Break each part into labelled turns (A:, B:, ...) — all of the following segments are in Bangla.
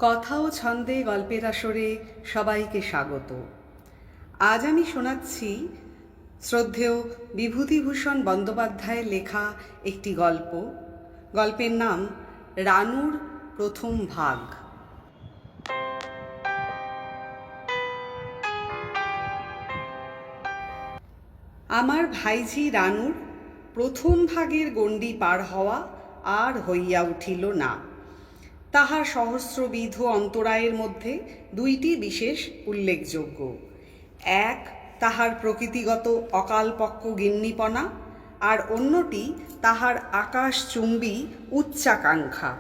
A: কথা ও ছন্দে গল্পের আসরে সবাইকে স্বাগত। আজ আমি শোনাচ্ছি শ্রদ্ধেয় বিভূতিভূষণ বন্দ্যোপাধ্যায়ের লেখা একটি গল্প। গল্পের নাম রানুর প্রথম ভাগ। আমার ভাইঝি রানুর প্রথম ভাগের গণ্ডি পার হওয়া আর হইয়া উঠিল না। তাহার সহস্রবিধ অন্তরায়ের মধ্যে দুইটি বিশেষ উল্লেখযোগ্য। এক, তাহার প্রকৃতিগত অকালপক্ব গিন্নিপনা, আর অন্যটি তাহার আকাশচুম্বী উচ্চাকাঙ্ক্ষা।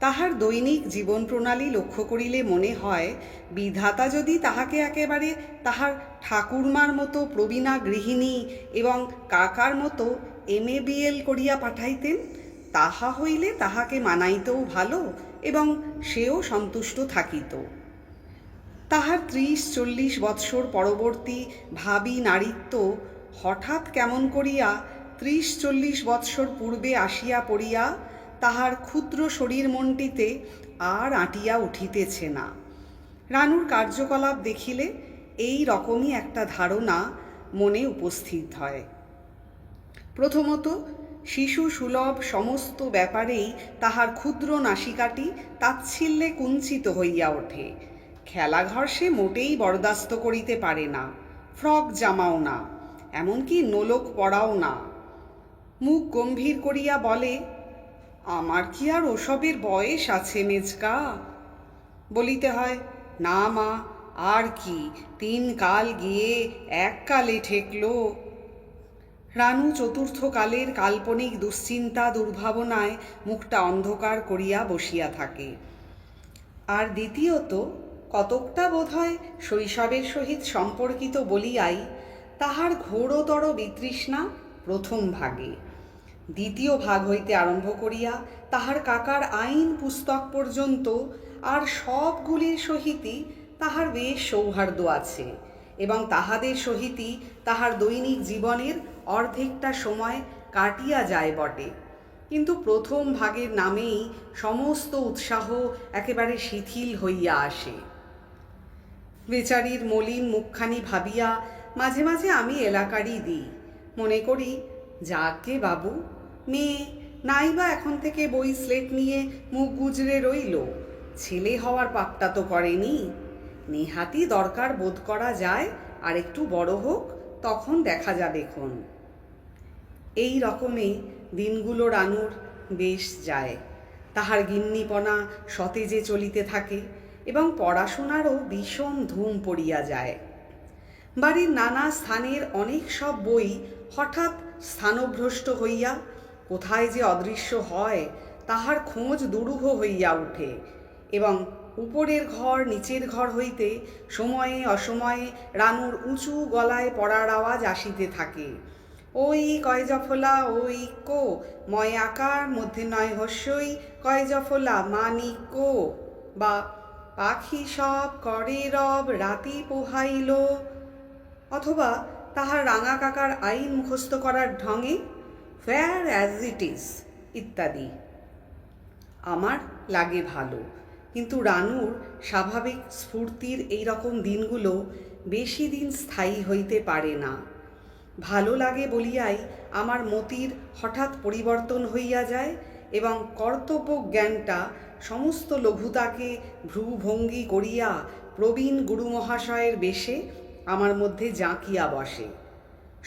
A: তাহার দৈনিক জীবন প্রণালী লক্ষ্য করিলে মনে হয়, বিধাতা যদি তাহাকে একেবারে তাহার ঠাকুরমার মতো প্রবীণা গৃহিণী এবং কাকার মতো MA-BL করিয়া পাঠাইতেন, তাহা হইলে তাহাকে মানাইতেও ভালো এবং সেও সন্তুষ্ট থাকিত। তাহার 30-40 বৎসর পরবর্তী ভাবী নারীত্ব হঠাৎ কেমন করিয়া 30-40 বৎসর পূর্বে আসিয়া পড়িয়া তাহার ক্ষুদ্র শরীর মনটিতে আর আঁটিয়া উঠিতেছে না। রানুর কার্যকলাপ দেখিলে এই রকমই একটা ধারণা মনে উপস্থিত হয়। প্রথমত, শিশু সুলভ সমস্ত ব্যাপারেই তাহার ক্ষুদ্র নাসিকাটি তাচ্ছিল্যে কুঞ্চিত হইয়া ওঠে। খেলাঘর সে মোটেই বরদাস্ত করিতে পারে না, ফ্রক জামাও না, এমনকি নোলক পরাও না। মুখ গম্ভীর করিয়া বলে, আমার কি আর ওসবের বয়স আছে মেজকা? বলিতে হয়, না মা, আর কি 3 কাল গিয়ে 1 কালে ঠেকল। রানু চতুর্থ কালের কাল্পনিক দুশ্চিন্তা দুর্ভাবনায় মুখটা অন্ধকার করিয়া বসিয়া থাকে। আর দ্বিতীয়ত, কতকটা বোধহয় শৈশবের সহিত সম্পর্কিত বলিয়াই তাহার ঘোরতর বিতৃষ্ণা প্রথম ভাগে। দ্বিতীয় ভাগ হইতে আরম্ভ করিয়া তাহার কাকার আইন পুস্তক পর্যন্ত আর সবগুলির সহিতই তাহার বেশ সৌহার্দ্য আছে এবং তাহাদের সহিতই তাহার দৈনিক জীবনের অর্ধেকটা সময় কাটিয়া যায় বটে। কিন্তু প্রথম ভাগের নামেই সমস্ত উৎসাহ একেবারে শিথিল হইয়া আসে। বেচারির মলিন মুখখানি ভাবিয়া মাঝে মাঝে আমি এলাকারই দিই। মনে করি, যাকে বাবু, মেয়ে নাইবা এখন থেকে বই স্লেট নিয়ে মুখ গুজরে রইল, ছেলে হওয়ার পাপটা তো করেনি। নেহাতি দরকার বোধ করা যায় আর একটু বড় হোক, তখন দেখা যাবে খন। এই রকমে দিনগুলো রানুর বেশ যায়। তাহার গিন্নিপনা সতেজে চলিতে থাকে এবং পড়াশোনারও ভীষণ ধুম পড়িয়া যায়। বাড়ির নানা স্থানের অনেক সব বই হঠাৎ স্থানভ্রষ্ট হইয়া কোথায় যে অদৃশ্য হয় তাহার খোঁজ দুরূহ হইয়া ওঠে এবং উপরের ঘর নিচের ঘর হইতে সময়ে অসময়ে রানুর উঁচু গলায় পড়ার আওয়াজ আসিতে থাকে। ওই কয় জফলা ওই কো, ময় আকার মধ্যে নয় হস্যই, কয় জফলা মানিক, বা পাখি সব করে রব রাতি পোহাইল, অথবা তাহার রাঙা কাকার আইন মুখস্থ করার ঢঙে ফেয়ার অ্যাজ ইট ইজ ইত্যাদি। আমার লাগে ভালো, কিন্তু রানুর স্বাভাবিক স্ফূর্তির এই রকম দিনগুলো বেশি দিন স্থায়ী হইতে পারে না। ভালো লাগে বলিয়াই আমার মতির হঠাৎ পরিবর্তন হইয়া যায় এবং কর্তব্য জ্ঞানটা সমস্ত লঘুতাকে ভ্রুভঙ্গি করিয়া প্রবীণ গুরুমহাশয়ের বেশে আমার মধ্যে জাঁকিয়া বসে।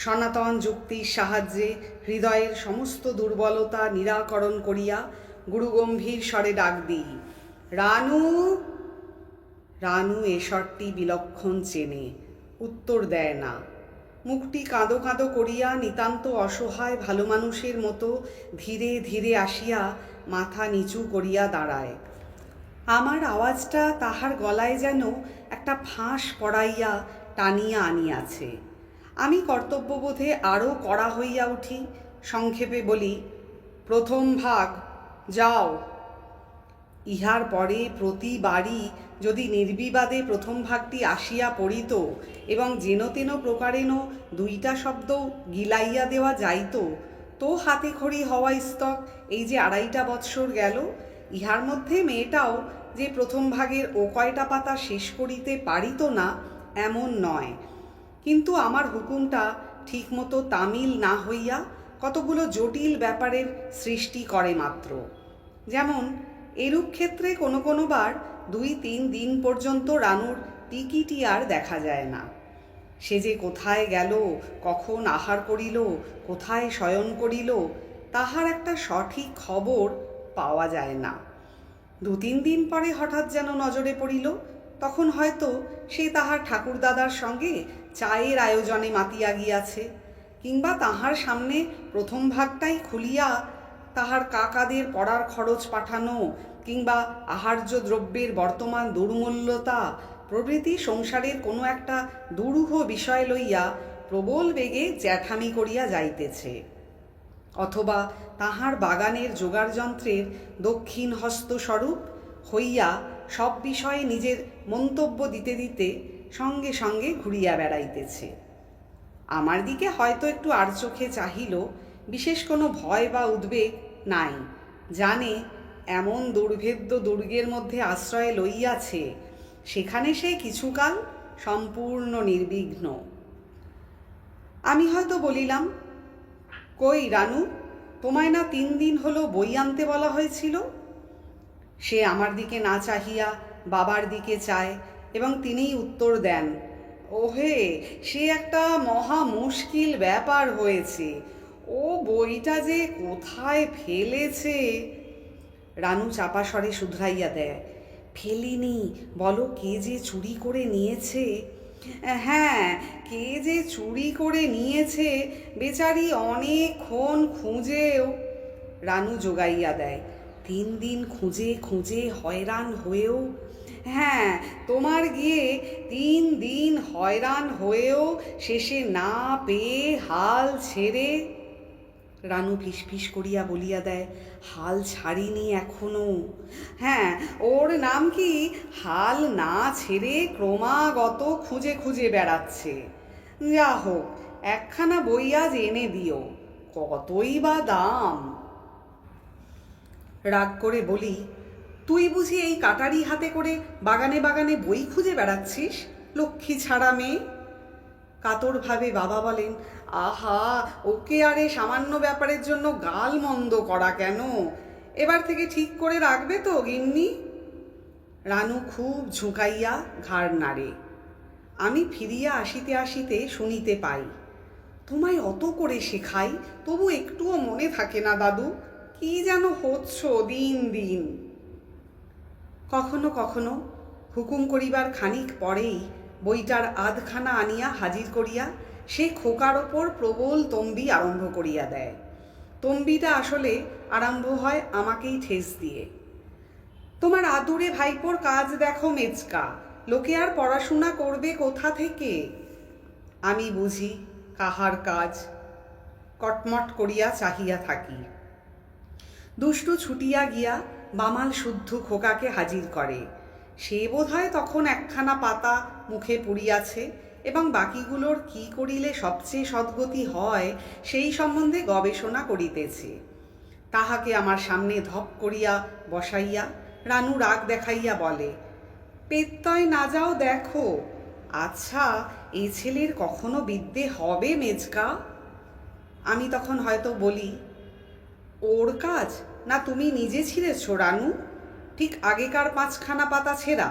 A: সনাতন যুক্তির সাহায্যে হৃদয়ের সমস্ত দুর্বলতা নিরাকরণ করিয়া গুরুগম্ভীর স্বরে ডাক দিই, রানু। রানু এ স্বরটি বিলক্ষণ চেনে, উত্তর দেয় না। মুখটি কাঁদো কাঁদো করিয়া নিতান্ত অসহায় ভালো মানুষের মতো ধীরে ধীরে আসিয়া মাথা নিচু করিয়া দাঁড়ায়। আমার আওয়াজটা তাহার গলায় যেন একটা ফাঁস পড়াইয়া টানিয়া আনিয়াছে। আমি কর্তব্যবোধে আরও কড়া হইয়া উঠি, সংক্ষেপে বলি, প্রথম ভাগ, যাও। ইহার পরে প্রতিবারই যদি নির্বিবাদে প্রথম ভাগটি আসিয়া পড়িত এবং যেন তেন প্রকারেণ 2টা শব্দ গিলাইয়া দেওয়া যাইত, তো হাতে খড়ি হওয়া স্তক এই যে 2.5 বৎসর গেল, ইহার মধ্যে মেয়েটাও যে প্রথম ভাগের ও কয়টা পাতা শেষ করিতে পারিত না এমন নয়, কিন্তু আমার হুকুমটা ঠিকমতো তামিল না হইয়া কতগুলো জটিল ব্যাপারের সৃষ্টি করে মাত্র। যেমন এরূপ ক্ষেত্রে কোনো বার 2-3 দিন পর্যন্ত রানুর টিকিটি আর দেখা যায় না। সে যে কোথায় গেল, কখন আহার করিল, কোথায় শয়ন করিল, তাহার একটা সঠিক খবর পাওয়া যায় না। 2-3 দিন পরে হঠাৎ যেন নজরে পড়িল, তখন হয়তো সে তাহার ঠাকুরদাদার সঙ্গে চায়ের আয়োজনে মাতিয়া গিয়াছে, কিংবা তাহার সামনে প্রথম ভাগটাই খুলিয়া তাহার কাকাদের পড়ার খরচ পাঠানো, কিংবা আহার্য দ্রব্যের বর্তমান দুর্মূল্যতা প্রভৃতি সংসারের কোনো একটা দুরূহ বিষয় লইয়া প্রবল বেগে জ্যাঠামি করিয়া যাইতেছে, অথবা তাহার বাগানের যোগাড়যন্ত্রের দক্ষিণ হস্তস্বরূপ হইয়া সব বিষয়ে নিজের মন্তব্য দিতে দিতে সঙ্গে সঙ্গে ঘুরিয়া বেড়াইতেছে। আমার দিকে হয়তো একটু আর চোখে চাহিল, বিশেষ কোনো ভয় বা উদ্বেগ নাই, জানে এমন দুর্ভেদ্য দুর্গের মধ্যে আশ্রয় লইয়াছে, সেখানে সে কিছুকাল সম্পূর্ণ নির্বিঘ্ন। আমি হয়তো বলিলাম, কই রানু, তোমায় না 3 দিন হলো বই আনতে বলা হয়েছিল? সে আমার দিকে না চাহিয়া বাবার দিকে চায় এবং তিনিই উত্তর দেন, ওহে, সে একটা মহা মুশকিল ব্যাপার হয়েছে, ও বইটা যে কোথায় ফেলেছে। রানু চাপা স্বরে শুধরাইয়া দেয়, ফেলিনি, বলো কে যে চুরি করে নিয়েছে। হ্যাঁ, কে যে চুরি করে নিয়েছে, বেচারি অনেকক্ষণ খুঁজেও। রানু জোগাইয়া দেয়, 3 দিন খুঁজে খুঁজে হয়রান হয়েও। হ্যাঁ, তোমার গিয়ে 3 দিন হয়রান হয়েও শেষে না পেয়ে হাল ছেড়ে। রানু ফিসফিস করিয়া বলিয়া দেয়, হাল ছাড়িনি এখনো। হ্যাঁ, ওর নাম কি হাল না ছেড়ে ক্রমাগত খুঁজে খুঁজে বেড়াচ্ছে। যা হোক, একখানা বই আজ এনে দিও, কতই বা দাম। রাগ করে বলি, তুই বুঝি এই কাটারি হাতে করে বাগানে বাগানে বই খুঁজে বেড়াচ্ছিস, লক্ষ্মী ছাড়া মেয়ে? কাতরভাবে বাবা বলেন, আহা, ওকে আরে সামান্য ব্যাপারের জন্য গাল মন্দ করা কেন? এবার থেকে ঠিক করে রাখবে তো গিন্নি? রানু খুব ঝুঁকাইয়া ঘাড় নাড়ে। আমি ফিরিয়া আসিতে আসিতে শুনিতে পাই, তোমায় অত করে শেখাই, তবু একটুও মনে থাকে না দাদু, কি যেন হচ্ছ দিন দিন। কখনো কখনো হুকুম করিবার খানিক পরেই বইটার আধখানা আনিয়া হাজির করিয়া সে খোকার ওপর প্রবল তম্বি আরম্ভ করিয়া দেয়। তম্বিটা আসলে আরম্ভ হয় আমাকেই ঠেস দিয়ে। তোমার আদুরে ভাইপোর কাজ দেখো মেচকা, লোকে আর পড়াশোনা করবে কোথা থেকে? আমি বুঝি কাহার কাজ, কটমট করিয়া চাহিয়া থাকি। দুষ্টু ছুটিয়া গিয়া বামাল শুদ্ধ খোকাকে হাজির করে। সে বোধহয় তখন একখানা পাতা মুখে পুড়িয়াছে এবং বাকিগুলোর কি করিলে সবচেয়ে সদ্গতি হয় সেই সম্বন্ধে গবেষণা করিতেছে। তাহাকে আমার সামনে ধপ করিয়া বসাইয়া রানু রাগ দেখাইয়া বলে, পেত্তয় না যাও দেখো। আচ্ছা, এ ছেলের কখনো বিদ্যে হবে মেজকা? আমি তখন হয়তো বলি, ওর কাজ না তুমি নিজে ছিঁড়েছ রানু, ঠিক আগেকার 5খানা পাতা ছেঁড়া।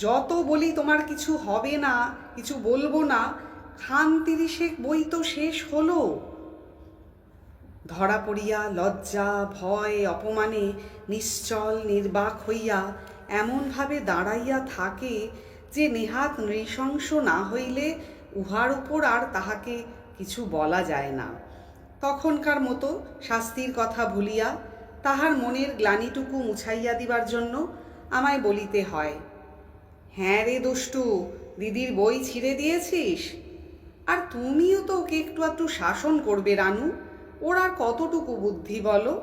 A: যত বলি তোমার কিছু হবে না, কিছু বলবো না, খান 30 বই তো শেষ হলো। ধরা পড়িয়া লজ্জা ভয় অপমানে নিশ্চল নির্বাক হইয়া এমনভাবে দাঁড়াইয়া থাকে যে নেহাত নৃশংস না হইলে উহার উপর আর তাহাকে কিছু বলা যায় না। তখনকার মতো শাস্তির কথা ভুলিয়া তাহার মনের গ্লানিটুকু মুছাইয়া দিবার জন্য আমায় বলিতে হয়, হ্যাঁ রে দুষ্টু, দিদির বই ছিঁড়ে দিয়েছিস? আর তুমিও তো ওকে একটু একটু শাসন করবে রানু, ওর আর কতটুকু বুদ্ধি বলো?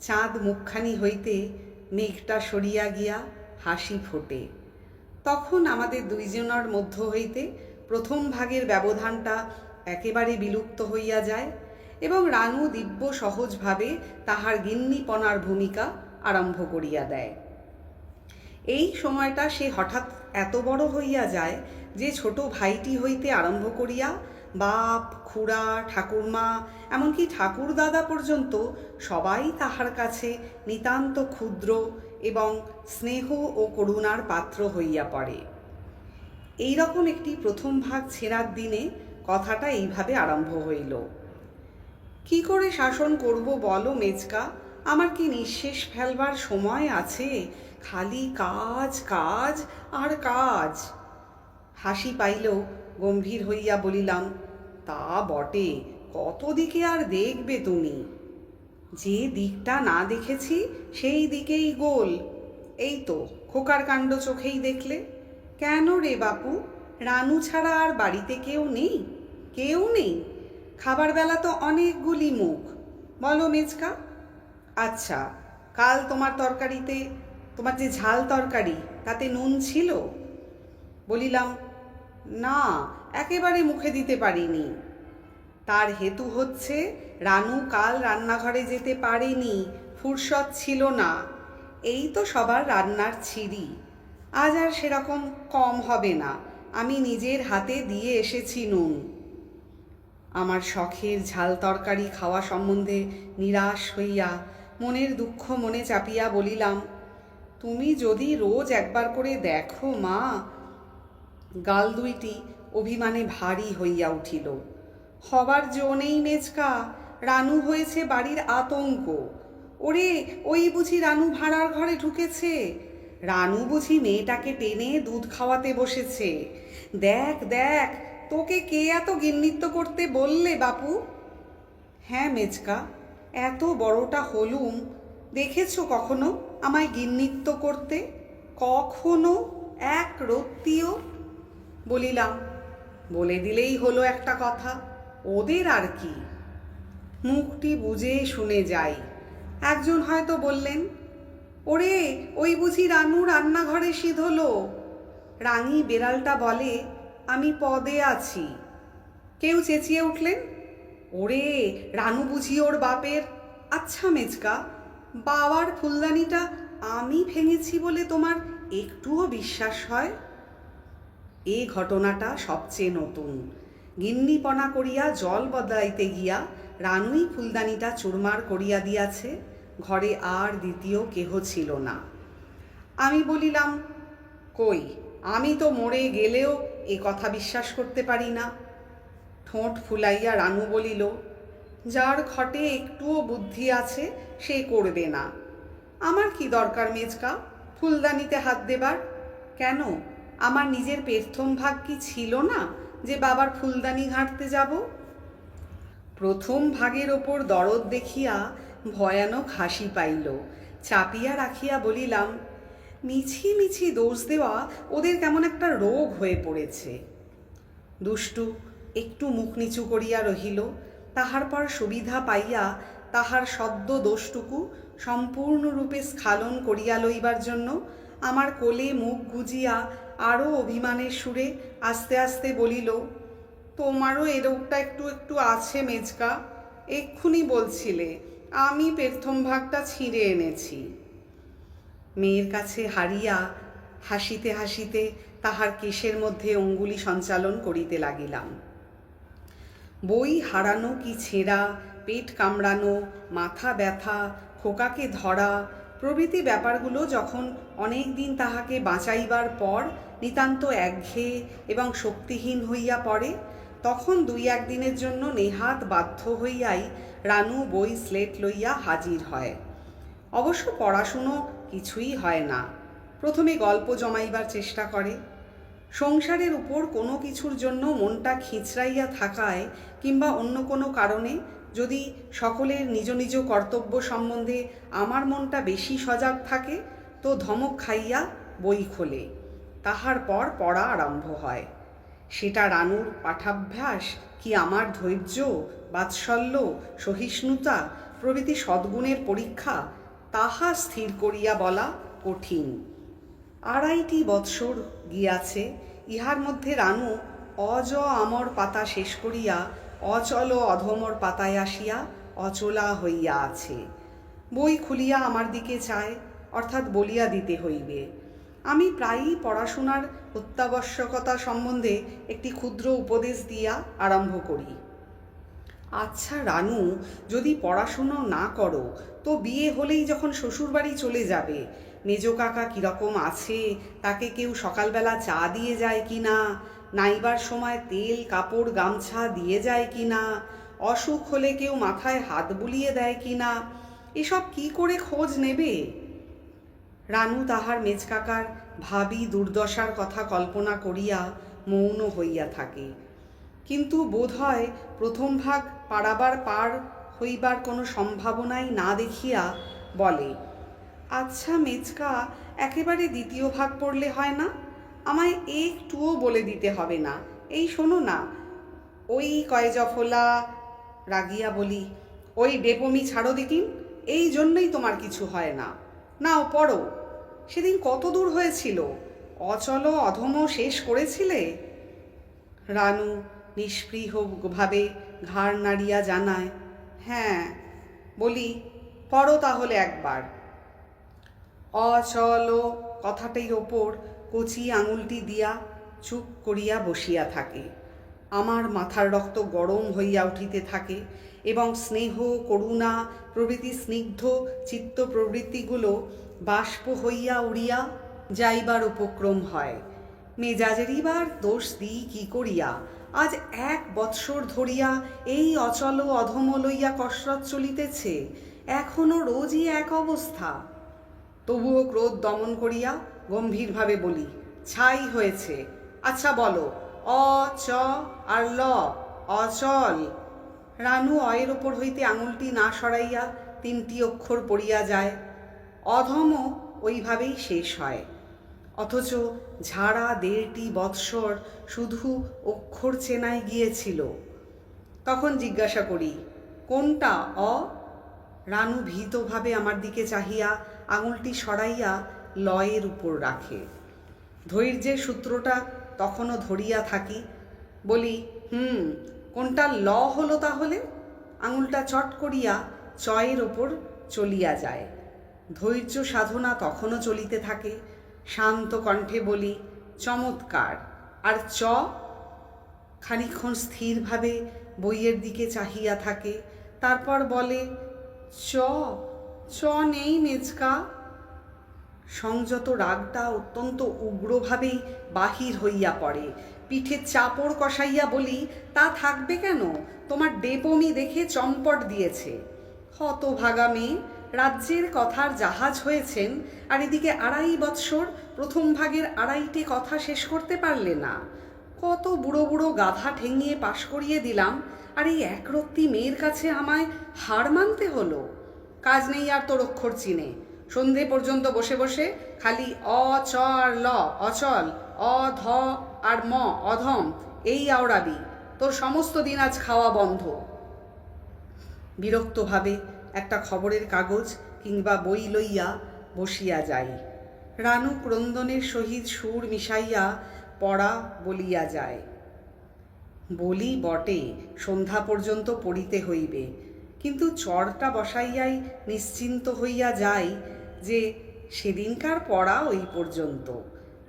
A: চাঁদ মুখখানি হইতে মেঘটা সরিয়া গিয়া হাসি ফোটে। তখন আমাদের দুইজনের মধ্য হইতে প্রথম ভাগের ব্যবধানটা একেবারে বিলুপ্ত হইয়া যায় এবং রানু দিব্য সহজভাবে তাহার গিন্নিপনার ভূমিকা আরম্ভ করিয়া দেয়। এই সময়টা সে হঠাৎ এত বড় হইয়া যায় যে ছোট ভাইটি হইতে আরম্ভ করিয়া বাপ, খুড়া, ঠাকুরমা, এমনকি ঠাকুর দাদা পর্যন্ত সবাই তাহার কাছে নিতান্ত ক্ষুদ্র এবং স্নেহ ও করুণার পাত্র হইয়া পড়ে। এই রকম একটি প্রথম ভাগ ছেঁড়ার দিনে কথাটা এইভাবে আরম্ভ হইল। কি করে শাসন করব বলো মেজকা, আমার কি নিঃশেষ ফেলবার সময় আছে? খালি কাজ কাজ আর কাজ। হাসি পাইলেও গম্ভীর হইয়া বলিলাম, তা বটে, কত দিকে আর দেখবে তুমি? যে দিকটা না দেখেছি সেই দিকেই গোল। এই তো খোকার কাণ্ড চোখেই দেখলে। কেন রে বাপু, রানু ছাড়া আর বাড়িতে কেউ নেই? কেউ নেই? খাবার বেলা তো অনেকগুলি মুখ। বলো মেজকা। আচ্ছা, কাল তোমার তরকারিতে, তোমার যে ঝাল তরকারি, তাতে নুন ছিল? বলিলাম, না, একেবারে মুখে দিতে পারিনি। তার হেতু হচ্ছে রানু কাল রান্নাঘরে যেতে পারেনি, ফুরসত ছিল না। এই তো সবার রান্নার ছিরি। আজ আর সেরকম কম হবে না, আমি নিজের হাতে দিয়ে এসেছি নুন। আমার শখের ঝাল তরকারি খাওয়া সম্বন্ধে নিরাশ হইয়া মনের দুঃখ মনে চাপিয়া বলিলাম, তুমি যদি রোজ একবার করে দেখো মা। গাল দুইটি অভিমানে ভারী হইয়া উঠিল। হবার জো নেই মেজকা, রানু হয়েছে বাড়ির আতঙ্ক। ওরে, ওই বুঝি রানু ভাড়ার ঘরে ঢুকেছে? রানু বুঝি মেয়েটাকে টেনে দুধ খাওয়াতে বসেছে। দেখ দেখ, তোকে কে এত গিন্নিত্ব করতে বললে বাপু? হ্যাঁ মেজকা, এত বড়টা হলুম, দেখেছো কখনো আমায় গিন্নিত্ব করতে? কখনো এক রত্তিও? বলিলাম, বলে দিলেই হলো একটা কথা, ওদের আর কি। মুখটি বুঝে শুনে যাই। একজন হয়তো বললেন, ওরে, ওই বুঝি রানু রান্নাঘরে সিধ হলো। রাঙি বেড়ালটা বলে, আমি পদে আছি। কেউ চেঁচিয়ে উঠলেন, ওরে, রানু বুঝি ওর বাপের। আচ্ছা মেজকা, বাবার ফুলদানিটা আমি ভেঙেছি বলে তোমার একটুও বিশ্বাস হয়? এ ঘটনাটা সবচেয়ে নতুন। গিন্নিপনা করিয়া জল বদলাইতে গিয়া রানুই ফুলদানিটা চুরমার করিয়া দিয়াছে। ঘরে আর দ্বিতীয় কেহ ছিল না। আমি বলিলাম, কই, আমি তো মরে গেলেও এ কথা বিশ্বাস করতে পারি না। ঠোঁট ফুলাইয়া রানু বলিল, যার ঘটে একটুও বুদ্ধি আছে সে করবে না। আমার কি দরকার মেজকা ফুলদানিতে হাত দেবার? কেন, আমার নিজের প্রথম ভাগ কি ছিল না যে বাবার ফুলদানি ঘাঁটতে যাব? প্রথম ভাগের ওপর দরদ দেখিয়া ভয়ানক হাসি পাইল। চাপিয়া রাখিয়া বলিলাম, মিছি মিছি দোষ দেওয়া ওদের কেমন একটা রোগ হয়ে পড়েছে। দুষ্টু একটু মুখ নিচু করিয়া রহিল। তাহার পর সুবিধা পাইয়া তাহার সদ্য দোষটুকু সম্পূর্ণরূপে স্খালন করিয়া লইবার জন্য আমার কোলে মুখ গুজিয়া আরও অভিমানের সুরে আস্তে আস্তে বলিল, তোমারও এ রোগটা একটু একটু আছে মেজকা। এক্ষুনি বলছিলে আমি প্রথম ভাগটা ছিঁড়ে এনেছি। মেয়ের কাছে হারিয়া হাসিতে হাসিতে তাহার কেশের মধ্যে অঙ্গুলি সঞ্চালন করিতে লাগিলাম। বই হারানো কি ছেঁড়া, পেট কামড়ানো, মাথা ব্যথা, খোকাকে ধরা প্রভৃতি ব্যাপারগুলো যখন অনেক দিন তাহাকে বাঁচাইবার পর নিতান্ত একঘেয়ে এবং শক্তিহীন হইয়া পড়ে, তখন দুই একদিনের জন্য নেহাত বাধ্য হইয়াই রানু বই স্লেট লইয়া হাজির হয়। অবশ্য পড়াশুনো কিছুই হয় না। প্রথমে গল্প জমাইবার চেষ্টা করে। সংসারের উপর কোনো কিছুর জন্য মনটা খিঁচড়াইয়া থাকায় কিংবা অন্য কোনো কারণে যদি সকলের নিজ নিজ কর্তব্য সম্বন্ধে আমার মনটা বেশি সজাগ থাকে তো ধমক খাইয়া বই খোলে। তাহার পর পড়া আরম্ভ হয়। সেটা রানুর পাঠাভ্যাস কি আমার ধৈর্য, বাৎসল্য, সহিষ্ণুতা প্রভৃতি সদ্গুণের পরীক্ষা, তাহা স্থির করিয়া বলা কঠিন। 2.5 বৎসর গিয়াছে, ইহার মধ্যে রানু অজ আমর পাতা শেষ করিয়া অচল অধমর পাতায় আসিয়া অচলা হইয়া আছে। বই খুলিয়া আমার দিকে চায়, অর্থাৎ বলিয়া দিতে হইবে। আমি প্রায়ই পড়াশোনার অত্যাবশ্যকতা সম্বন্ধে একটি ক্ষুদ্র উপদেশ দিয়া আরম্ভ করি। আচ্ছা রানু, যদি পড়াশুনো না করো তো বিয়ে হলেই যখন শ্বশুরবাড়ি চলে যাবে, মেজো কাকা কীরকম আছে, তাকে কেউ সকালবেলা চা দিয়ে যায় কি না, নাইবার সময় তেল কাপড় গামছা দিয়ে যায় কি না, অসুখ হলে কেউ মাথায় হাত বুলিয়ে দেয় কি না, এসব কি করে খোঁজ নেবে? রানু তাহার মেজকাকার ভাবি দুর্দশার কথা কল্পনা করিয়া মৌন হইয়া থাকে, কিন্তু বোধ হয় প্রথম ভাগ পার হইবার কোনো সম্ভাবনাই না দেখিয়া বলে, আচ্ছা মেজকা, একেবারে দ্বিতীয় ভাগ পড়লে হয় না? আমায় একটুও বলে দিতে হবে না, এই শোনো না, ওই কয়জফলা। রাগিয়া বলি, ওই ডেপমি ছাড়ো দিকিন, এই জন্যই তোমার কিছু হয় না। নাও পড়ো। সেদিন কত দূর হয়েছিল? অচল অধম শেষ করেছিলে? রানু নিষ্পৃহভাবে ঘাড় নাড়িয়া জানায়, হ্যাঁ। বলি, পড়ো তাহলে একবার। অচল কথাটির ওপর কচি আঙুলটি দিয়া চুপ করিয়া বসিয়া থাকে। আমার মাথার রক্ত গরম হইয়া উঠিতে থাকে এবং স্নেহ করুণা প্রভৃতি স্নিগ্ধ চিত্ত প্রবৃত্তিগুলো বাষ্প হইয়া উড়িয়া যাইবার উপক্রম হয়। মেজাজেরই বার দোষ দিই কি করিয়া? আজ 1 বৎসর ধরিয়া এই অচল অধম লইয়া কসরত চলিতেছে, এখনো রোজই এক অবস্থা। তবুও ক্রোধ দমন করিয়া গম্ভীরভাবে বলি, ছাই হয়েছে। আচ্ছা বলো, অ চ আর ল, অচল। রানু অয়ের ওপর হইতে আঙুলটি না সরাইয়া 3টি অক্ষর পড়িয়া যায়। অধমও ওইভাবেই শেষ হয়, অথচ ঝাড়া 1.5টি বৎসর শুধু অক্ষর চেনায় গিয়েছিল। তখন জিজ্ঞাসা করি, কোনটা অ? রানু ভীতভাবে আমার দিকে চাহিয়া আঙুলটি সরাইয়া লয়ের উপর রাখে। ধৈর্যের সূত্রটা তখনও ধরিয়া থাকি। বলি, কোনটা ল হলো তাহলে? আঙুলটা চট করিয়া চয়ের ওপর চলিয়া যায়। ধৈর্য সাধনা তখনও চলিতে থাকে। শান্ত কণ্ঠে বলি, চমৎকার। আর চ? খানিকক্ষণ স্থিরভাবে বইয়ের দিকে চাহিয়া থাকে, তারপর বলে, চ চ নেই মেজকা। সংযত রাগটা অত্যন্ত উগ্রভাবেই বাহির হইয়া পড়ে। পিঠে চাপড় কষাইয়া বলি, তা থাকবে কেন? তোমার ডেপমি দেখে চম্পট দিয়েছে। হতভাগা মেয়ে, রাজ্যের কথার জাহাজ হয়েছেন, আর এদিকে 2.5 বৎসর প্রথম ভাগের 2.5টে কথা শেষ করতে পারলে না। কত বুড়ো বুড়ো গাধা ঠেঙিয়ে পাশ করিয়ে দিলাম, আর এই একরত্তি মেয়ের কাছে আমায় হার মানতে হলো। কাজ নেই আর তোর অক্ষর চিনে, সন্ধে পর্যন্ত বসে বসে খালি অ চ আর ল অচল, অ ধ আর ম অধম এই আওড়াবি। তোর সমস্ত দিন আজ খাওয়া বন্ধ। বিরক্তভাবে একটা খবরের কাগজ কিংবা বই লইয়া বসিয়া যাই। রানু ক্রন্দনের সহিত সুর মিশাইয়া পড়া বলিয়া যায়। বলি বটে, সন্ধ্যা পর্যন্ত পড়িতে হইবে, কিন্তু চরটা বসাইয়াই নিশ্চিন্ত হইয়া যাই যে সেদিনকার পড়া ওই পর্যন্ত।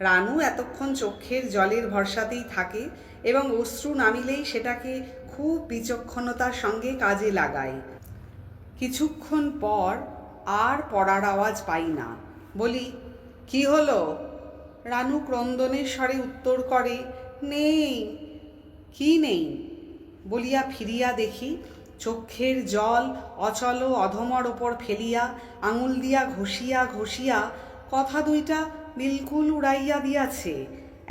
A: রানু এতক্ষণ চোখের জলের ভরসাতেই থাকে এবং অশ্রু নামিলেই সেটাকে খুব বিচক্ষণতার সঙ্গে কাজে লাগায়। কিছুক্ষণ পর আর পড়ার আওয়াজ পাই না। বলি, কি হলো? রানু ক্রন্দনের স্বরে উত্তর করে, নেই। কি নেই? বলিয়া ফিরিয়া দেখি চক্ষের জল অচল অধমর ওপর ফেলিয়া আঙুল দিয়া ঘষিয়া ঘষিয়া কথা 2টা বিলকুল উড়াইয়া দিয়াছে,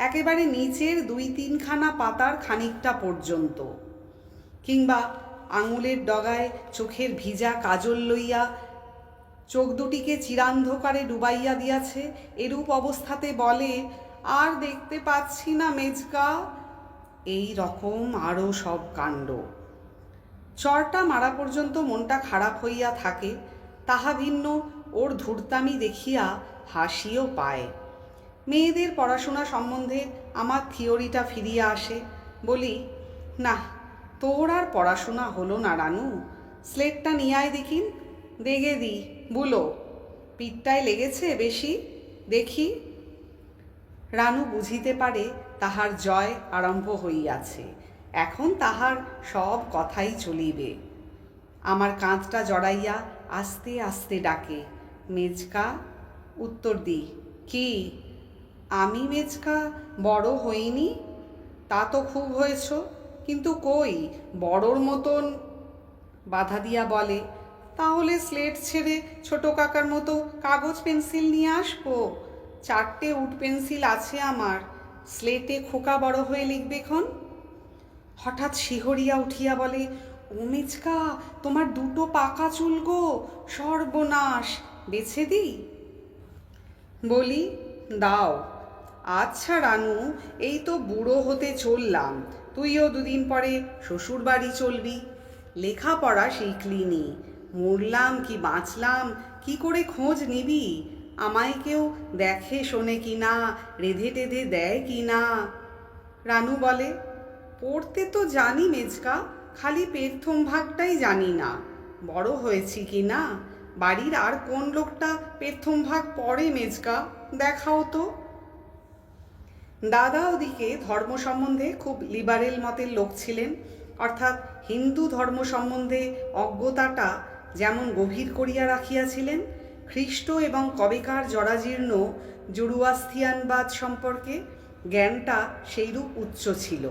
A: একেবারে নিচের 2-3খানা পাতার খানিকটা পর্যন্ত। কিংবা আঙুলের ডগায় চোখের ভিজা কাজল লইয়া চোখ দুটিকে চিরান্ধকারে ডুবাইয়া দিয়াছে। এরূপ অবস্থাতে বলে, আর দেখতে পাচ্ছি না মেজকা। এই রকম আরও সব কাণ্ড। চরটা মারা পর্যন্ত মনটা খারাপ হইয়া থাকে, তাহা ভিন্ন ওর ধূর্তামি দেখিয়া হাসিও পায়। মেয়েদের পড়াশোনা সম্বন্ধে আমার থিওরিটা ফিরিয়া আসে। বলি, না, তোর আর পড়াশোনা হলো না রানু। স্লেটটা নিয়ে আয় দেখিন। দেগে দি বুলো, পিঠটায় লেগেছে বেশি, দেখি। রানু বুঝিতে পারে তাহার জয় আরম্ভ হইয়াছে, এখন তাহার সব কথাই চলিবে। আমার কাঁধটা জড়াইয়া আস্তে আস্তে ডাকে, মেজকা। উত্তর দিই, কি? আমি মেজকা বড় হইনি? তা তো খুব হয়েছ, কিন্তু কই বড়র মতন। বাধা দিয়া বলে, তাহলে স্লেট ছেড়ে ছোট কাকার মতো কাগজ পেন্সিল নিয়ে আসবো। 4টে উড পেন্সিল আছে আমার, স্লেটে খোকা বড় হয়ে লিখবে খন। হঠাৎ শিহরিয়া উঠিয়া বলে, ও মেজকা, তোমার 2টো পাকা চুল গো, সর্বনাশ, বেছে দিই? বলি, দাও। আচ্ছা রানু, এই তো বুড়ো হতে চললাম, তুইও 2 দিন পরে শ্বশুর বাড়ি চলবি। লেখাপড়া শিখলিনি, মরলাম কি বাঁচলাম কি করে খোঁজ নিবি? আমায় কেউ দেখে শোনে কি না, রেধে টেধে দেয় কি না? রানু বলে, পড়তে তো জানি মেজকা, খালি পেটথম ভাগটাই জানি না, বড় হয়েছি কি না। বাড়ির আর কোন লোকটা পেটথম ভাগ পড়ে মেজকা, দেখাও তো। দাদা ওদিকে ধর্ম সম্বন্ধে খুব লিবারেল মতের লোক ছিলেন, অর্থাৎ হিন্দু ধর্ম সম্বন্ধে অজ্ঞতাটা যেমন গভীর করিয়া রাখিয়াছিলেন, খ্রিস্ট এবং কবেকার জরাজীর্ণ জুরুয়াস্তিয়ানবাদ সম্পর্কে জ্ঞানটা সেইরূপ উচ্চ ছিল।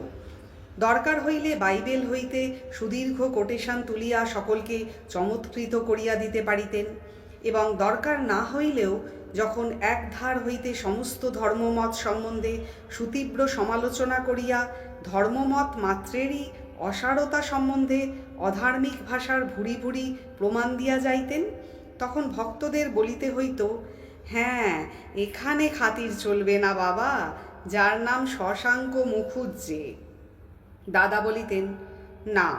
A: দরকার হইলে বাইবেল হইতে সুদীর্ঘ কোটেশন তুলিয়া সকলকে চমৎকৃত করিয়া দিতে পারিতেন, এবং দরকার না হইলেও যখন এক ধার হইতে সমস্ত ধর্মমত সম্বন্ধে সুতীব্র সমালোচনা করিয়া ধর্মমত মাত্রেরই অসারতা সম্বন্ধে অধার্মিক ভাষার ভুরি ভুরি প্রমাণ দিয়া যাইতেন, তখন ভক্তদের বলিতে হইত, হ্যাঁ, এখানে খাতির চলবে না বাবা, যার নাম শশাঙ্ক মুখুজ্জে। দাদা বলিতেন, না,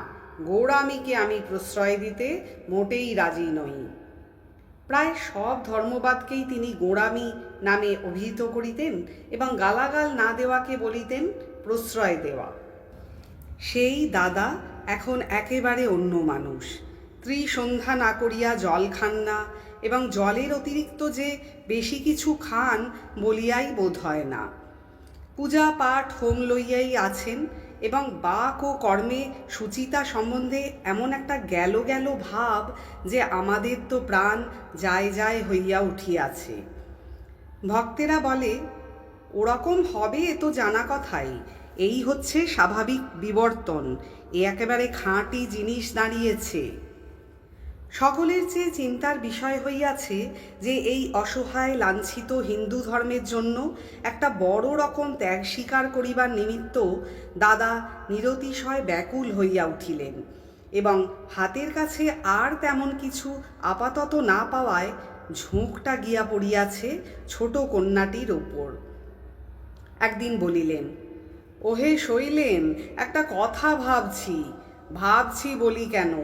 A: গোঁড়ামিকে আমি প্রশ্রয় দিতে মোটেই রাজি নই। প্রায় সব ধর্মবাদকেই তিনি গোঁড়ামি নামে অভিহিত করিতেন এবং গালাগাল না দেওয়াকে বলিতেন প্রশ্রয় দেওয়া। সেই দাদা এখন একেবারে অন্য মানুষ। ত্রিসন্ধ্যা না করিয়া জল খান না, এবং জলের অতিরিক্ত যে বেশি কিছু খান বলিয়াই বোধ হয় না। পূজা পাঠ হোম লইয়াই আছেন, এবং বাক ও কর্মে সুচিতা সম্বন্ধে এমন একটা গেল গেল ভাব যে আমাদের তো প্রাণ যায় যায় হইয়া উঠিয়াছে। ভক্তেরা বলে, ওরকম হবে এ তো জানা কথাই, এই হচ্ছে স্বাভাবিক বিবর্তন, এ একেবারে খাঁটি জিনিস দাঁড়িয়েছে। সকলের চেয়ে চিন্তার বিষয় হইয়াছে যে এই অসহায় লাঞ্ছিত হিন্দু ধর্মের জন্য একটা বড় রকম ত্যাগ স্বীকার করিবার নিমিত্ত দাদা নিরতিশয় ব্যাকুল হইয়া উঠিলেন, এবং হাতের কাছে আর তেমন কিছু আপাতত না পাওয়ায় ঝোঁকটা গিয়া পড়িয়াছে ছোট কন্যাটির ওপর। একদিন বলিলেন, ওহে শৈলেন, একটা কথা ভাবছি বলি কেন,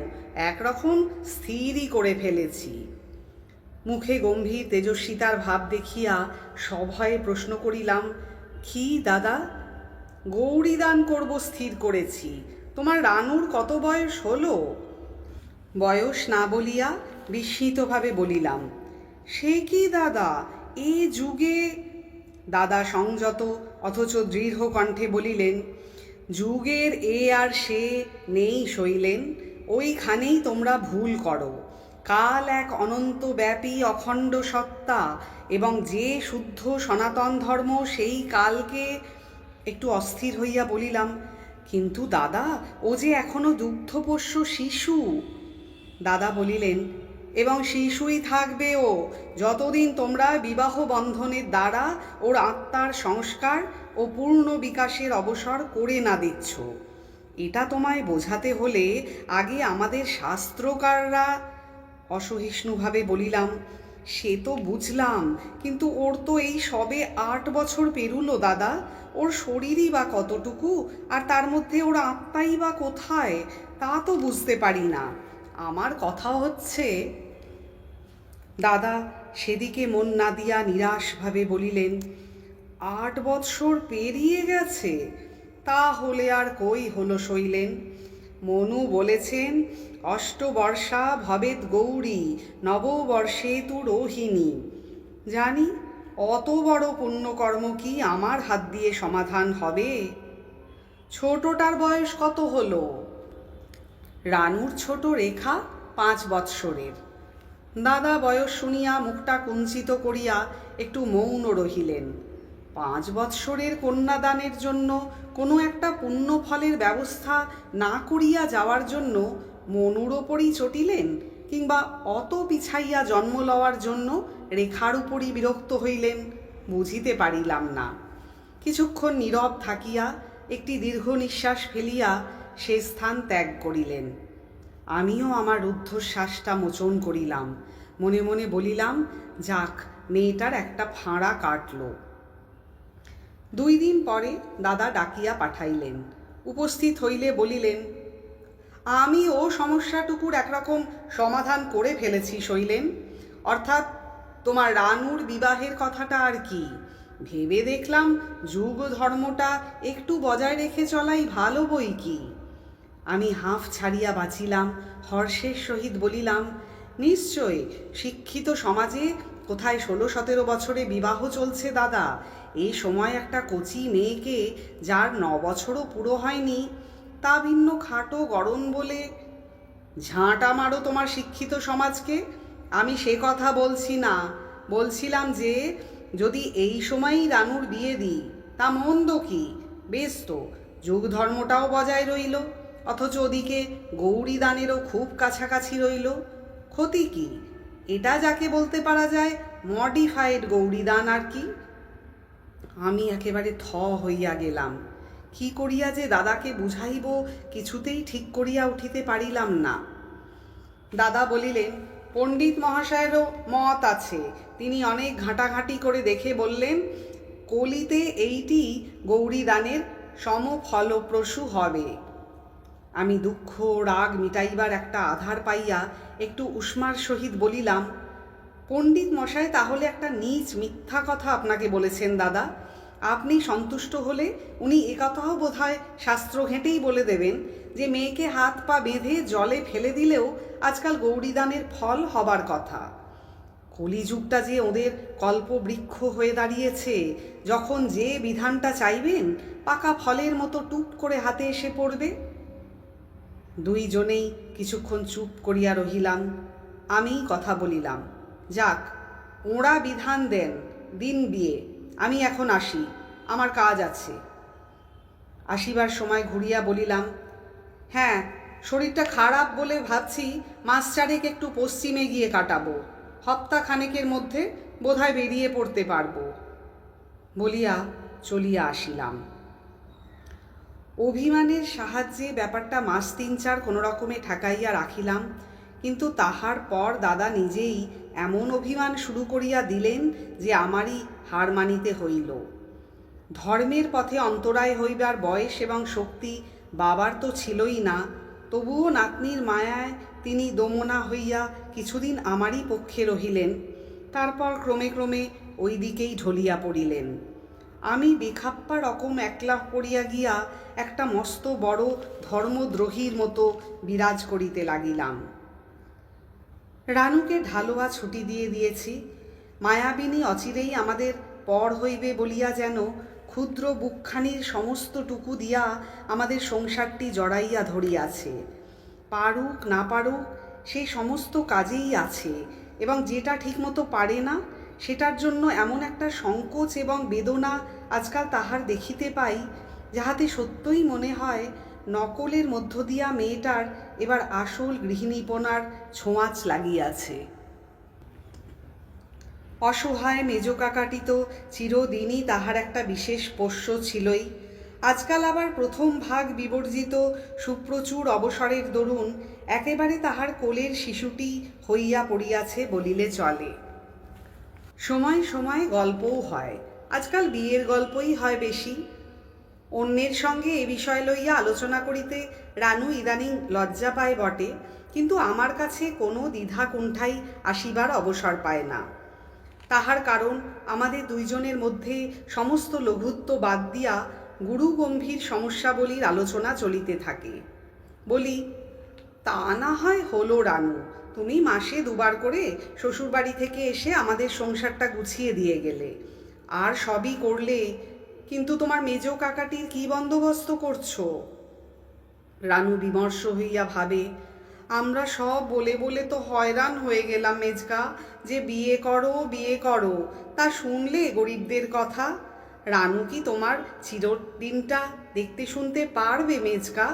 A: একরকম স্থিরই করে ফেলেছি। মুখে গম্ভীর তেজস্বিতার ভাব দেখিয়া সভয়ে প্রশ্ন করিলাম, কি দাদা? গৌরীদান করব স্থির করেছি। তোমার রানুর কত বয়স হলো? বয়স না বলিয়া বিস্মিতভাবে বলিলাম, সে কি দাদা, এ যুগে? দাদা সংযত অথচ দৃঢ় কণ্ঠে বলিলেন, যুগের এ আর সে নেই শৈলেন, ওইখানেই তোমরা ভুল করো। কাল এক অনন্তব্যাপী অখণ্ড সত্তা, এবং যে শুদ্ধ সনাতন ধর্ম সেই কালকে। একটু অস্থির হইয়া বলিলাম, কিন্তু দাদা, ও যে এখনো দুগ্ধপোষ্য শিশু। দাদা বলিলেন, এবং শিশুই থাকবে ও, যতদিন তোমরা বিবাহ বন্ধনের দ্বারা ওর আত্মার সংস্কার ও পূর্ণ বিকাশের অবসর করে না দিচ্ছ। এটা তোমায় বোঝাতে হলে আগে আমাদের শাস্ত্রকাররা। অসহিষ্ণুভাবে বলিলাম, সে তো বুঝলাম, কিন্তু ওর তো এই সবে 8 বছর পেরুলো দাদা, ওর শরীরই বা কতটুকু, আর তার মধ্যে ওর আত্মাই বা কোথায়, তা তো বুঝতে পারি না। আমার কথা হচ্ছে। দাদা সেদিকে মন না দিয়া নিরাশভাবে বলিলেন, 8 বৎসর পেরিয়ে গেছে? তা হলে আর কই হলো শৈলেন, মনু বলেছেন, অষ্টবর্ষা ভবেদ গৌরী নববর্ষে তু রোহিণী। জানি অত বড় পুণ্যকর্ম কি আমার হাত দিয়ে সমাধান হবে? ছোটটার বয়স কত হলো? রানুর ছোট রেখা 5 বৎসরের। দাদা বয়স শুনিয়া মুখটা কুঞ্চিত করিয়া একটু মৌন রহিলেন। 5 বৎসরের কন্যাদানের জন্য কোনো একটা পুণ্যফলের ব্যবস্থা না করিয়া যাওয়ার জন্য মনুর ওপরই চটিলেন, কিংবা অত পিছাইয়া জন্ম লওয়ার জন্য রেখার উপরই বিরক্ত হইলেন, বুঝিতে পারিলাম না। কিছুক্ষণ নীরব থাকিয়া একটি দীর্ঘ নিঃশ্বাস ফেলিয়া সে স্থান ত্যাগ করিলেন। আমিও আমার রুদ্ধশ্বাসটা মোচন করিলাম। মনে মনে বলিলাম, যাক, মেয়েটার একটা ফাঁড়া কাটল। 2 দিন পরে দাদা ডাকিয়া পাঠাইলেন। উপস্থিত হইলে বলিলেন, আমি ও সমস্যাটুকুর একরকম সমাধান করে ফেলেছি শৈলেন। অর্থাৎ তোমার রানুর বিবাহের কথাটা আর কি। ভেবে দেখলাম যুগ ধর্মটা একটু বজায় রেখে চলাই ভালো বই কি। আমি হাঁফ ছাড়িয়া বাঁচিলাম, হর্ষের সহিত বলিলাম, নিশ্চয় শিক্ষিত সমাজে কোথায় 16-17 বছরে বিবাহ চলছে দাদা। এই সময় একটা কচি মেয়েকে, যার 9 বছরও পুরো হয়নি, তা ভিন্ন খাটো গড়ন বলে। ঝাঁটা মারো তোমার শিক্ষিত সমাজকে, আমি সে কথা বলছি না। বলছিলাম যে যদি এই সময়ই রানুর বিয়ে দিই তা মন্দ কি? বেশ তো, যুগ ধর্মটাও বজায় রইল, অথচ ওদিকে গৌরী দানেরও খুব কাছাকাছি রইল। ক্ষতি কি? এটা যাকে বলতে পারা যায় মডিফাইড গৌরী দান আর কি। আমি একেবারে থ হইয়া গেলাম। কি করিয়া যে দাদাকে বুঝাইব কিছুতেই ঠিক করিয়া উঠিতে পারিলাম না। দাদা বলিলেন, পণ্ডিত মহাশয়েরও মত আছে। তিনি অনেক ঘাঁটাঘাঁটি করে দেখে বললেন, কলিতে এইটি গৌরী দানের সমফলপ্রসূ হবে। আমি দুঃখ রাগ মিটাইবার একটা আধার পাইয়া একটু উষ্মার সহিত বলিলাম, পণ্ডিত মশাই তাহলে একটা নীচ মিথ্যা কথা আপনাকে বলেছেন দাদা। আপনি সন্তুষ্ট হলে উনি একথাও বোধহয় শাস্ত্র ঘেঁটেই বলে দেবেন যে মেয়েকে হাত পা বেঁধে জলে ফেলে দিলেও আজকাল গৌরীদানের ফল হবার কথা। কলিযুগটা যে ওদের কল্পবৃক্ষ হয়ে দাঁড়িয়েছে, যখন যে বিধানটা চাইবেন পাকা ফলের মতো টুপ করে হাতে এসে পড়বে। 2 জনেই কিছুক্ষণ চুপ করিয়া রহিলাম। আমিই কথা বলিলাম, যাক, ওঁরা বিধান দেন, দিন বিয়ে, আমি এখন আসি, আমার কাজ আছে। আসিবার সময় ঘুরিয়া বলিলাম, হ্যাঁ, শরীরটা খারাপ বলে ভাবছি 4 মাস একটু পশ্চিমে গিয়ে কাটাবো। সপ্তাহখানেকের মধ্যে বোধহয় বেরিয়ে পড়তে পারবো। বলিয়া চলিয়া আসিলাম। অভিমানের সাহায্যে ব্যাপারটা 3 মাস 4 কোনো রকমে ঠেকাইয়া রাখিলাম, কিন্তু তাহার পর দাদা নিজেই এমন অভিমান শুরু করিয়া দিলেন যে আমারই হার মানিতে হইল। ধর্মের পথে অন্তরায় হইবার বয়স এবং শক্তি বাবার তো ছিলই না, তবুও নাতনির মায়ায় তিনি দমনা হইয়া কিছুদিন আমারই পক্ষে রহিলেন। তারপর ক্রমে ক্রমে ওই দিকেই ঢলিয়া পড়িলেন। আমি বেখাপ্পা রকম একলা পড়িয়া গিয়া একটা মস্ত বড় ধর্মদ্রোহীর মতো বিরাজ করিতে লাগিলাম। রানুকে ঢালোয়া ছুটি দিয়ে দিয়েছি। মায়াবিনী অচিরেই আমাদের পর হইবে বলিয়া যেন ক্ষুদ্র বুকখানির সমস্তটুকু দিয়া আমাদের সংসারটি জড়াইয়া ধরিয়াছে। পারুক না পারুক সেই সমস্ত কাজেই আছে, এবং যেটা ঠিকমতো পারে না সেটার জন্য এমন একটা সংকোচ এবং বেদনা আজকাল তাহার দেখিতে পাই, যাহাতে সত্যই মনে হয় নকলের মধ্য দিয়া মেয়েটার এবার আসল গৃহিণীপনার ছোঁয়াচ লাগিয়াছে। অসহায় মেজ কাকাটি তো চিরদিনই তাহার একটা বিশেষ পোষ্য ছিলই। আজকাল আবার প্রথম ভাগ বিবর্জিত সুপ্রচুর অবসরের দরুন একেবারে তাহার কোলের শিশুটি হইয়া পড়িয়াছে বলিলে চলে। সময় সময় গল্পও হয়, আজকাল বিয়ের গল্পই হয় বেশি। অন্যের সঙ্গে এ বিষয় লইয়া আলোচনা করিতে রানু ইদানিং লজ্জা পায় বটে, কিন্তু আমার কাছে কোনো দ্বিধা কুণ্ঠাই আসিবার অবসর পায় না। তাহার কারণ আমাদের 2 জনের মধ্যে সমস্ত লঘুত্ব বাদ দিয়া গুরু গম্ভীর সমস্যাবলীর আলোচনা চলিতে থাকে। বলি, তা না হয় হলো রানু, তুমি মাসে দুবার করে শ্বশুরবাড়ি থেকে এসে আমাদের সংসারটা গুছিয়ে দিয়ে গেলে, আর সবই করলে, কিন্তু তোমার মেজ কাকাটির কি বন্দোবস্ত করছো? রানু বিমর্ষ হইয়া ভাবে, আমরা সব বলে বলে তো হয়রান হয়ে গেলাম মেজকা, যে বিয়ে করো বিয়ে করো, তা শুনলে গরিবদের কথা? রানু কি তোমার চিরদিনটা দেখতে শুনতে পারবে মেজকা?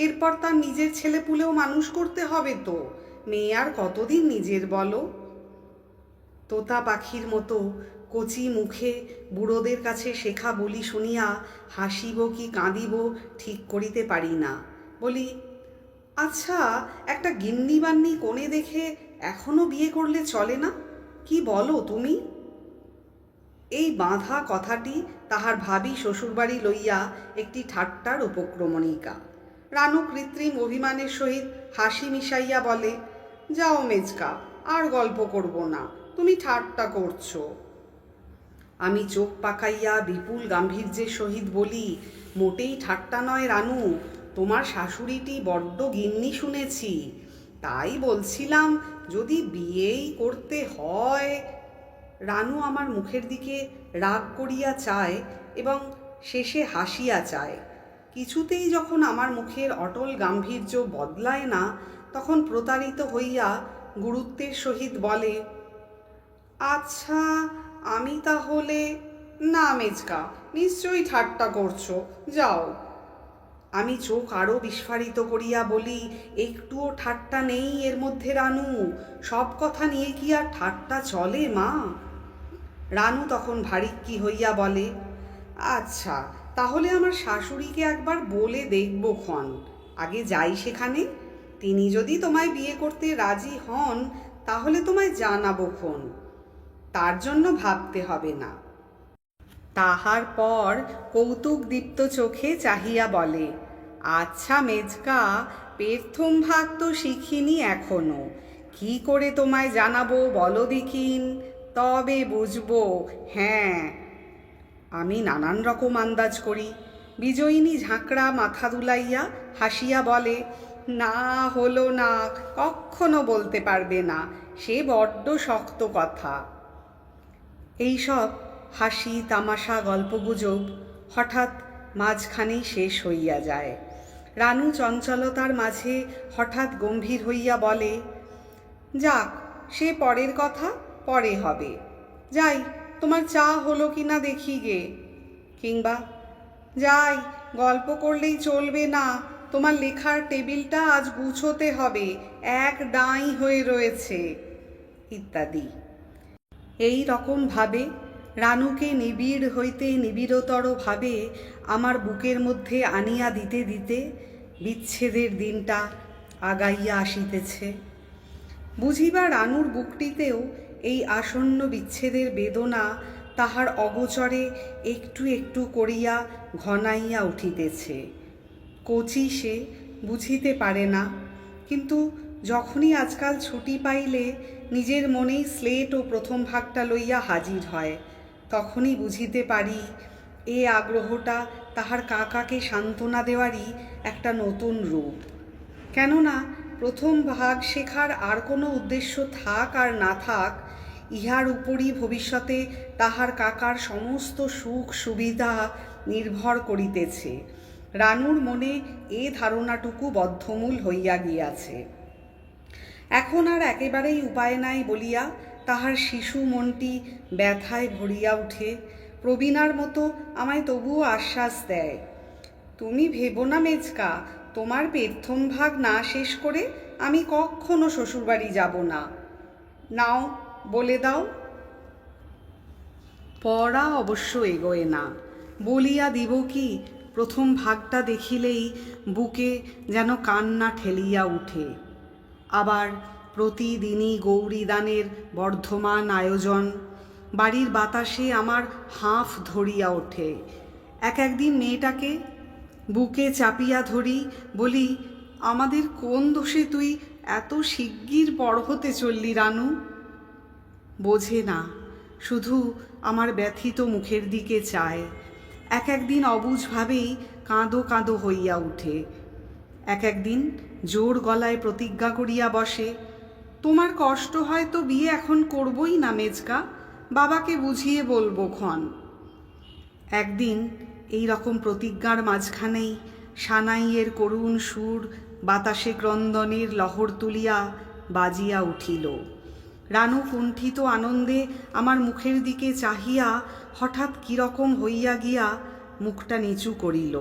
A: এরপর তার নিজের ছেলে পুলেও মানুষ করতে হবে তো, মেয়ে আর কতদিন নিজের বলো? তোতা পাখির মতো কচি মুখে বুড়োদের কাছে শেখা বলি শুনিয়া হাসিব কি কাঁদিব ঠিক করিতে পারি না। বলি, আচ্ছা, একটা গিন্নি বান্নি কোণে দেখে এখনো বিয়ে করলে চলে না? কি বলো তুমি? এই বাঁধা কথাটি তাহার ভাবি শ্বশুরবাড়ি লইয়া একটি ঠাট্টার উপক্রমণিকা। রানু কৃত্রিম অভিমানের সহিত হাসি মিশাইয়া বলে, যাও মেজকা, আর গল্প করব না, তুমি ঠাট্টা করছো। আমি চোখ পাকাইয়া বিপুল গাম্ভীর্যের সহিত বলি, মোটেই ঠাট্টা নয় রানু, তোমার শাশুড়িটি বড্ড গিন্নি শুনেছি, তাই বলছিলাম যদি বিয়েই করতে হয়। রানু আমার মুখের দিকে রাগ করিয়া চায় এবং শেষে হাসিয়া চায়। কিছুতেই যখন আমার মুখের অটল গাম্ভীর্য বদলায় না, তখন প্রতারিত হইয়া গুরুত্বের সহিত বলে, আচ্ছা, আমি তাহলে। না মেজকা, নিশ্চয়ই ঠাট্টা করছো, যাও। আমি চোখ আরও বিস্ফারিত করিয়া বলি, একটুও ঠাট্টা নেই এর মধ্যে রানু, সব কথা নিয়ে কি আর ঠাট্টা চলে মা? রানু তখন ভারিক্কি হইয়া বলে, আচ্ছা, তাহলে আমার শাশুড়িকে একবার বলে দেখব ক্ষণ, আগে যাই সেখানে, তিনি যদি তোমায় বিয়ে করতে রাজি হন তাহলে তোমায় জানাবো ক্ষণ, তার জন্য ভাবতে হবে না। তাহার পর কৌতুকদীপ্ত চোখে চাহিয়া বলে, আচ্ছা মেজকা, প্রথম ভাগ তো শিখিনি এখনো, কি করে তোমায় জানাবো বলো দেখিন, তবে বুঝবো। হ্যাঁ। আমি নানান রকম আন্দাজ করি। বিজয়িনী ঝাঁকড়া মাথা দুলাইয়া হাসিয়া বলে, না হলো না, কখনো বলতে পারবে না, সে বড্ড শক্ত কথা। এইসব হাসি তামাশা গল্পগুজব হঠাৎ মাঝখানেই শেষ হইয়া যায়। রানু চঞ্চলতার মাঝে হঠাৎ গম্ভীর হইয়া বলে, যাক, সে পরের কথা, পরে হবে, যাই, তোমার চা হলো কি না দেখি গে। কিংবা, যাই, গল্প করলেই চলবে না, তোমার লেখার টেবিলটা আজ গুছোতে হবে, এক ডাঁই হয়ে রয়েছে, ইত্যাদি। এই রকমভাবে রানুকে নিবিড় হইতে নিবিড়তর ভাবে আমার বুকের মধ্যে আনিয়া দিতে দিতে বিচ্ছেদের দিনটা আগাইয়া আসিতেছে। বুঝিবা রানুর বুকটিতেও এই আসন্ন বিচ্ছেদের বেদনা তাহার অগোচরে একটু একটু করিয়া ঘনাইয়া উঠিতেছে। কচি সে, বুঝিতে পারে না, কিন্তু যখনই আজকাল ছুটি পাইলে নিজের মনেই স্লেট ও প্রথম ভাগটা লইয়া হাজির হয়, তখনই বুঝিতে পারি এ আগ্রহটা তাহার কাকাকে সান্ত্বনা দেওয়ারই একটা নতুন রূপ। কেননা প্রথম ভাগ শেখার আর কোনো উদ্দেশ্য থাক আর না থাক, ইহার উপরই ভবিষ্যতে তাহার কাকার সমস্ত সুখ সুবিধা নির্ভর করিতেছে। রানুর মনে এ ধারণাটুকু বদ্ধমূল হইয়া গিয়াছে। এখন আর একেবারেই উপায় নাই বলিয়া তাহার শিশু মনটি ব্যথায় ভরিয়া উঠে। প্রবীণার মতো আমায় তবুও আশ্বাস দেয়, তুমি ভেবো না মেজকা, তোমার প্রথম ভাগ না শেষ করে আমি কখনো শ্বশুরবাড়ি যাব না। নাও, বলে দাও। পড়া অবশ্য এগোয় না, বলিয়া দিব কি, প্রথম ভাগটা দেখিলেই বুকে যেন কান্না ঠেলিয়া উঠে। আবার প্রতিদিনই গৌরীদানের বর্ধমান আয়োজন, বাড়ির বাতাসে আমার হাঁফ ধরিয়া ওঠে। একদিন মেয়েটাকে বুকে চাপিয়া ধরি, বলি, আমাদের কোন দোষে তুই এত শিগগির বড় হতে চললি রানু? বোঝে না, শুধু আমার ব্যথিত মুখের দিকে চায়। একদিন অবুঝভাবেই কাঁদো কাঁদো হইয়া উঠে। একদিন জোর গলায় প্রতিজ্ঞা করিয়া বসে, তোমার কষ্ট হয় তো বিয়ে এখন করবই না মেজকা, বাবাকে বুঝিয়ে বলবো ক্ষণ। একদিন এই রকম প্রতিজ্ঞার মাঝখানেই সানাইয়ের করুণ সুর বাতাসে ক্রন্দনের লহর তুলিয়া বাজিয়া উঠিল। রানু কুণ্ঠিত আনন্দে আমার মুখের দিকে চাহিয়া হঠাৎ কীরকম হইয়া গিয়া মুখটা নিচু করিল।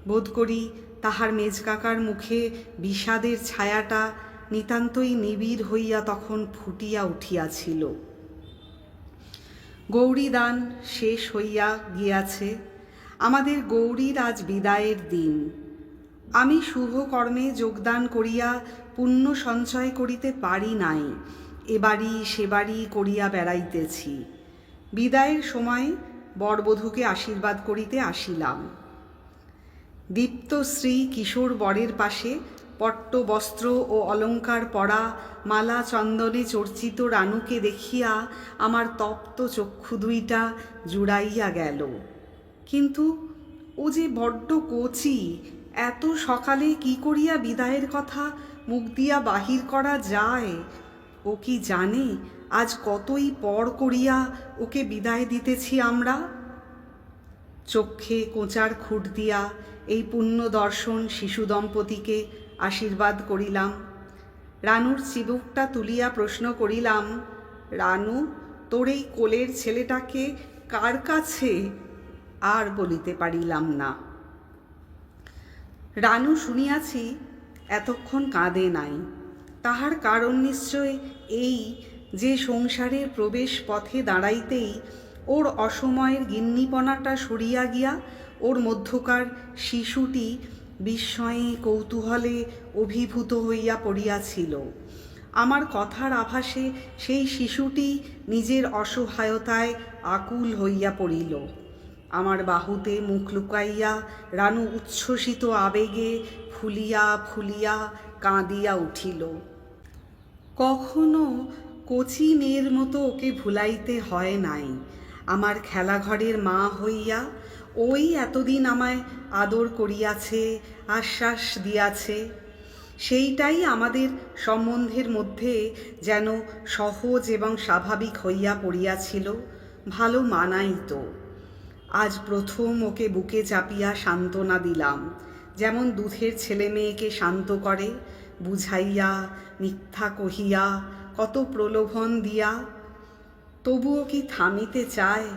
A: বোধ করি তাহার মেজকাকার মুখে বিষাদের ছায়াটা নিতান্তই নিবিড় হইয়া তখন ফুটিয়া উঠিয়াছিল। গৌরীদান শেষ হইয়া গিয়াছে। আমাদের গৌরীর আজ বিদায়ের দিন। আমি শুভ কর্মে যোগদান করিয়া পুণ্য সঞ্চয় করিতে পারি নাই, এবাড়ি সেবাড়ি করিয়া বেড়াইতেছি। বিদায়ের সময় বরবধূকে আশীর্বাদ করিতে আসিলাম। দীপ্তশ্রী কিশোর বরের পাশে পট্ট বস্ত্র ও অলঙ্কার পরা, মালা চন্দনে চর্চিত রানুকে দেখিয়া আমার তপ্ত চক্ষু দুইটা জুড়াইয়া গেল। কিন্তু ও যে বড্ড কচি, এত সকালে কি করিয়া বিদায়ের কথা মুখ দিয়া বাহির করা যায়? ও কি জানে আজ কতই পর করিয়া ওকে বিদায় দিতেছি আমরা? চক্ষে কোঁচার খুঁট দিয়া এই পুণ্য দর্শন শিশু দম্পতিকে আশীর্বাদ করিলাম। রানুর চিবুকটা তুলিয়া প্রশ্ন করিলাম, রানু, তোর এই কোলের ছেলেটাকে কার কাছে? আর বলিতে পারিলাম না। রানু শুনিয়াছি এতক্ষণ কাঁদে নাই। তাহার কারণ নিশ্চয় এই যে সংসারের প্রবেশ পথে দাঁড়াইতেই ওর অসময়ের গিন্নিপনাটা সরিয়া গিয়া ওর মধ্যকার শিশুটি বিস্ময়ে কৌতূহলে অভিভূত হইয়া পড়িয়াছিল। আমার কথার আভাসে সেই শিশুটি নিজের অসহায়তায় আকুল হইয়া পড়িল। আমার বাহুতে মুখ লুকাইয়া রানু উচ্ছ্বসিত আবেগে ফুলিয়া ফুলিয়া কাঁদিয়া উঠিল। কখনো কচি মেয়ের মতো ওকে ভুলাইতে হয় নাই। আমার খেলাঘরের মা হইয়া ওই এতদিন আমায় আদর করিয়াছে, আশ্বাস দিয়াছে। সেইটাই আমাদের সম্বন্ধের মধ্যে যেন সহজ এবং স্বাভাবিক হইয়া পড়িয়াছিল, ভালো মানাইত। আজ প্রথম ওকে বুকে চাপিয়া সান্ত্বনা দিলাম, যেমন দুধের ছেলে মেয়েকে শান্ত করে, বুঝাইয়া, মিথ্যা কহিয়া, কত প্রলোভন দিয়া। তবুও কি থামিতে চায়?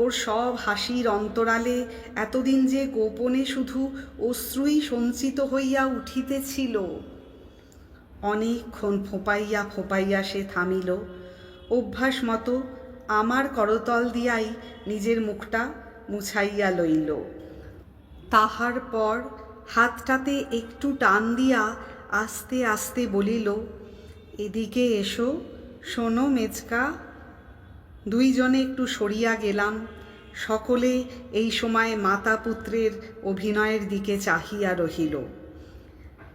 A: ওর সব হাসির অন্তরালে এতদিন যে গোপনে শুধু অশ্রুই সঞ্চিত হইয়া উঠিতেছিল। অনেকক্ষণ ফোঁপাইয়া ফোঁপাইয়া সে থামিল। অভ্যাস মতো আমার করতল দিয়াই নিজের মুখটা মুছাইয়া লইল। তাহার পর হাতটাতে একটু টান দিয়া আস্তে আস্তে বলিল, এদিকে এসো, শোনো মেজকা। দুইজনে একটু সরিয়া গেলাম। সকলে এই সময় মাতা পুত্রের অভিনয়ের দিকে চাহিয়া রহিল।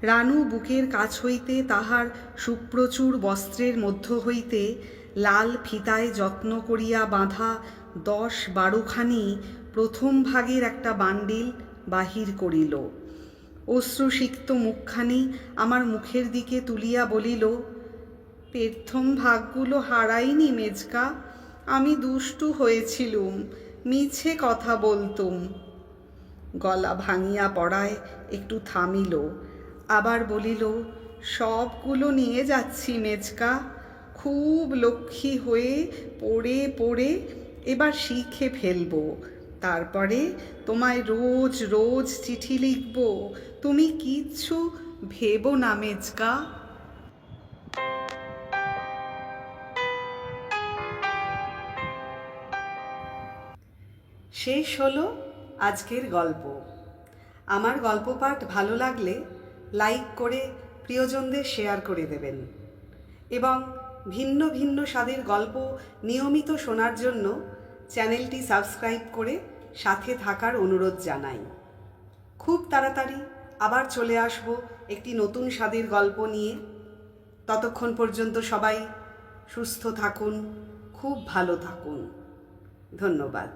A: রানু বুকের কাছ হইতে তাহার সুপ্রচুর বস্ত্রের মধ্য হইতে লাল ফিতায় যত্ন করিয়া বাঁধা 10-12খানি প্রথম ভাগের একটা বান্ডিল বাহির করিল। অশ্রুসিক্ত মুখখানি আমার মুখের দিকে তুলিয়া বলিল, প্রথম ভাগগুলো হারাইনি মেজকা, আমি দুষ্টু হয়েছিলুম, মিছে কথা বলতুম। গলা ভাঙিয়া পড়ায় একটু থামিল, আবার বলিল, সবগুলো নিয়ে যাচ্ছি মেজকা, খুব লক্ষ্মী হয়ে পড়ে পড়ে এবার শিখে ফেলব। তারপরে তোমায় রোজ রোজ চিঠি লিখব, তুমি কিচ্ছু ভেবো না মেজকা। শেষ হলো আজকের গল্প। আমার গল্প পাঠ ভালো লাগলে লাইক করে প্রিয়জনদের শেয়ার করে দেবেন এবং ভিন্ন ভিন্ন স্বাদের গল্প নিয়মিত শোনার জন্য চ্যানেলটি সাবস্ক্রাইব করে সাথে থাকার অনুরোধ জানাই। খুব তাড়াতাড়ি আবার চলে আসব একটি নতুন স্বাদের গল্প নিয়ে। ততক্ষণ পর্যন্ত সবাই সুস্থ থাকুন, খুব ভালো থাকুন। ধন্যবাদ।